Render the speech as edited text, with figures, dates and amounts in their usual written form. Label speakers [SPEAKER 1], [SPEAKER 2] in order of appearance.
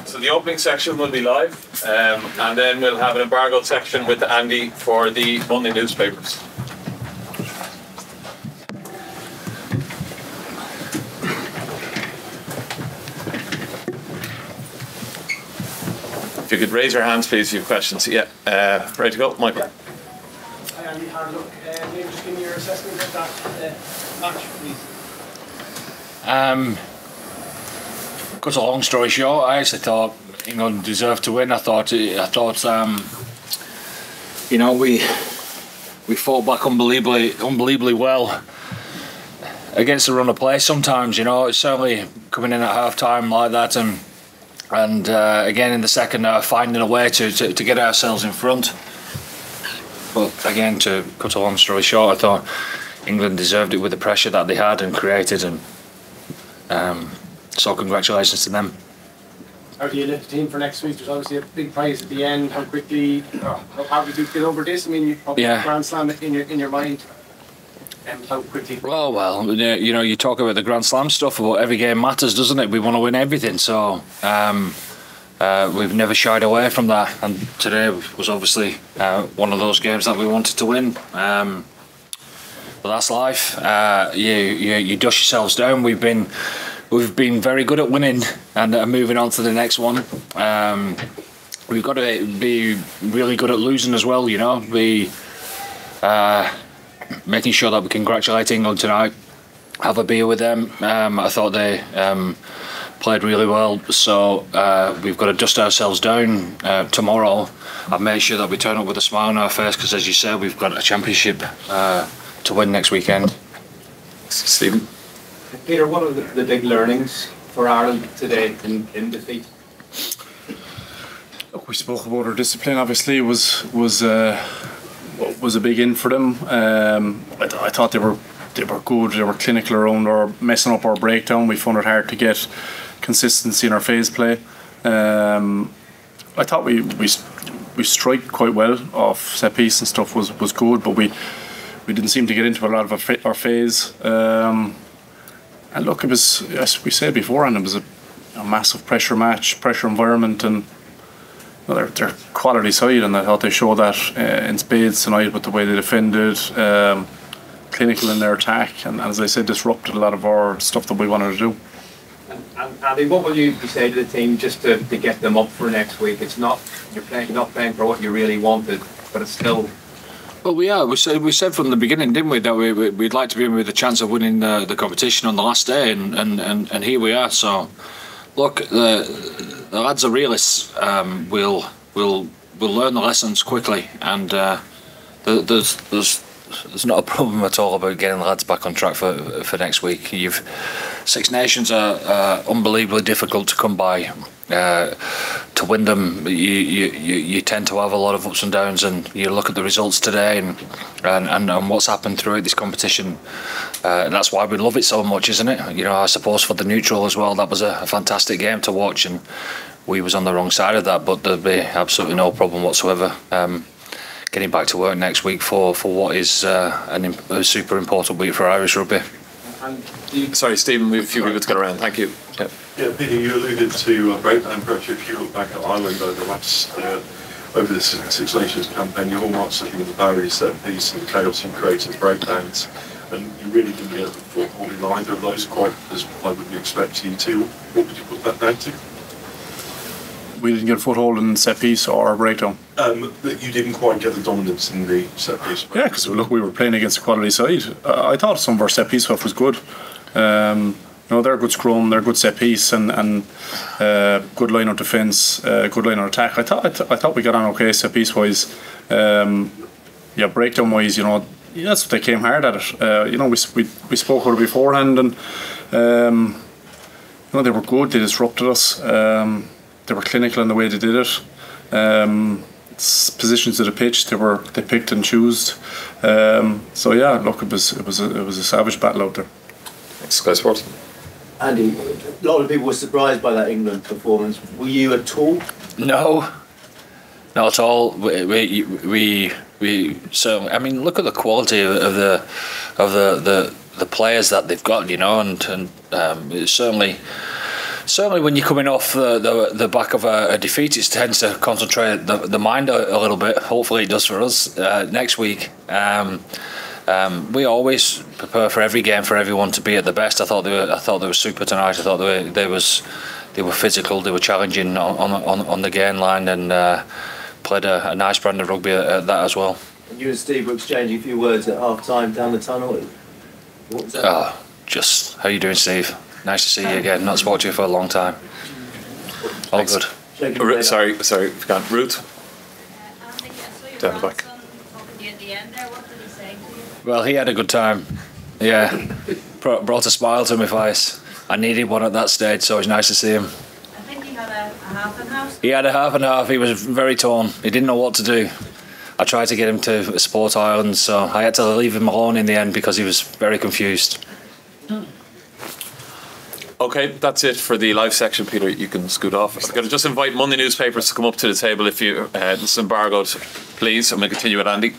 [SPEAKER 1] So the opening section will be live, and then we'll have an embargoed section with Andy for the Monday newspapers. If you could raise your hands, please, if you have questions. Yeah, ready to go, Michael.
[SPEAKER 2] Hi, Andy Farrell. Maybe just give me your assessment of that match, please.
[SPEAKER 3] Cut a long story short, I actually thought England deserved to win. I thought, you know, we fought back unbelievably well against the run of play. Sometimes, you know, it's certainly coming in at half time like that, and again in the second half, finding a way to get ourselves in front. But again, to cut a long story short, I thought England deserved it with the pressure that they had and created, and so congratulations to them.
[SPEAKER 2] How do you lift the team for next week? There's obviously a big prize at the end. How quickly, how did you get over this? I mean, you probably have a Grand Slam in your mind. And how quickly?
[SPEAKER 3] Well, you know, you talk about the Grand Slam stuff, but every game matters, doesn't it? We want to win everything, so we've never shied away from that. And today was obviously one of those games that we wanted to win. But that's life. You dust yourselves down. We've been very good at winning and moving on to the next one. We've got to be really good at losing as well, you know. Making sure that we congratulate England tonight, have a beer with them. I thought they played really well, so we've got to dust ourselves down tomorrow and make sure that we turn up with a smile on our face, because as you said, we've got a championship to win next weekend.
[SPEAKER 1] Stephen?
[SPEAKER 4] Peter, what are the big learnings for Ireland today in defeat?
[SPEAKER 5] Look, we spoke about our discipline. Obviously, it was a big in for them. I thought they were good. They were clinical around our messing up our breakdown. We found it hard to get consistency in our phase play. I thought we strike quite well off set piece and stuff was good, but we didn't seem to get into a lot of our phase. And look, it was, as we said before, and it was a massive pressure match, pressure environment, and you know, they're quality side, and I thought they showed that in spades tonight with the way they defended, clinical in their attack, and as I said, disrupted a lot of our stuff that we wanted to do.
[SPEAKER 4] And Andy, what will you say to the team just to get them up for next week? It's not you're not playing for what you really wanted, but it's still.
[SPEAKER 3] Well, we said from the beginning, didn't we, that we'd like to be in with a chance of winning the competition on the last day, and here we are. So, look, the lads are realists. We'll learn the lessons quickly, and there's not a problem at all about getting the lads back on track for next week. Six Nations are unbelievably difficult to come by. To win them, you tend to have a lot of ups and downs, and you look at the results today and what's happened throughout this competition. That's why we love it so much, isn't it? You know, I suppose for the neutral as well, that was a fantastic game to watch, and we was on the wrong side of that, but there'd be absolutely no problem whatsoever getting back to work next week for what is a super important week for Irish rugby.
[SPEAKER 1] Sorry, Stephen, we have a few people to get around. Thank you.
[SPEAKER 6] Yeah, Peter, you alluded to breakdown pressure. If you look back at Ireland over the Six Nations campaign, your hallmarks have been the barrier set piece and the chaos you created, breakdowns, and you really didn't get the football in either of those quite as I would expect you to. What would you put that down to?
[SPEAKER 5] We didn't get a foothold in set piece or breakdown.
[SPEAKER 6] That you didn't quite get the dominance in the set piece.
[SPEAKER 5] Yeah, because look, we were playing against a quality side. I thought some of our set piece stuff was good. You know, they're a good scrum, they're a good set piece, and good line of defence, good line of attack. I thought we got on okay set piece wise. Breakdown wise, you know, that's what they came hard at it. You know, we spoke about it beforehand, and you know, they were good. They disrupted us. They were clinical in the way they did it. Positions of the pitch, they picked and chose. So yeah, look, it was a savage battle out there.
[SPEAKER 1] Sky Sports.
[SPEAKER 7] Andy, a lot of people were surprised by that England performance. Were you at all?
[SPEAKER 3] No, not at all. We so I mean, look at the quality of the the players that they've got, you know, and it's certainly when you're coming off the back of a defeat, it tends to concentrate the mind a little bit. Hopefully it does for us next week. We always prepare for every game for everyone to be at the best. I thought they were super tonight. I thought they were physical, they were challenging on the game line, and played a nice brand of rugby at that as well.
[SPEAKER 7] And you and Steve were exchanging a few words at half time down the tunnel. What was that?
[SPEAKER 3] Just how you doing, Steve? Nice to see you again. Not spoken to you for a long time. All good.
[SPEAKER 1] Sorry, forgot. Ruth. Down the back.
[SPEAKER 3] Well, he had a good time. Yeah, brought a smile to my face. I needed one at that stage, so it was nice to see him.
[SPEAKER 8] I think he had a half and half.
[SPEAKER 3] He had a half and half. He was very torn. He didn't know what to do. I tried to get him to support Ireland, so I had to leave him alone in the end because he was very confused.
[SPEAKER 1] Okay, that's it for the live section, Peter. You can scoot off. I'm going to just invite Monday newspapers to come up to the table if you this is embargoed, please. I'm going to continue with Andy.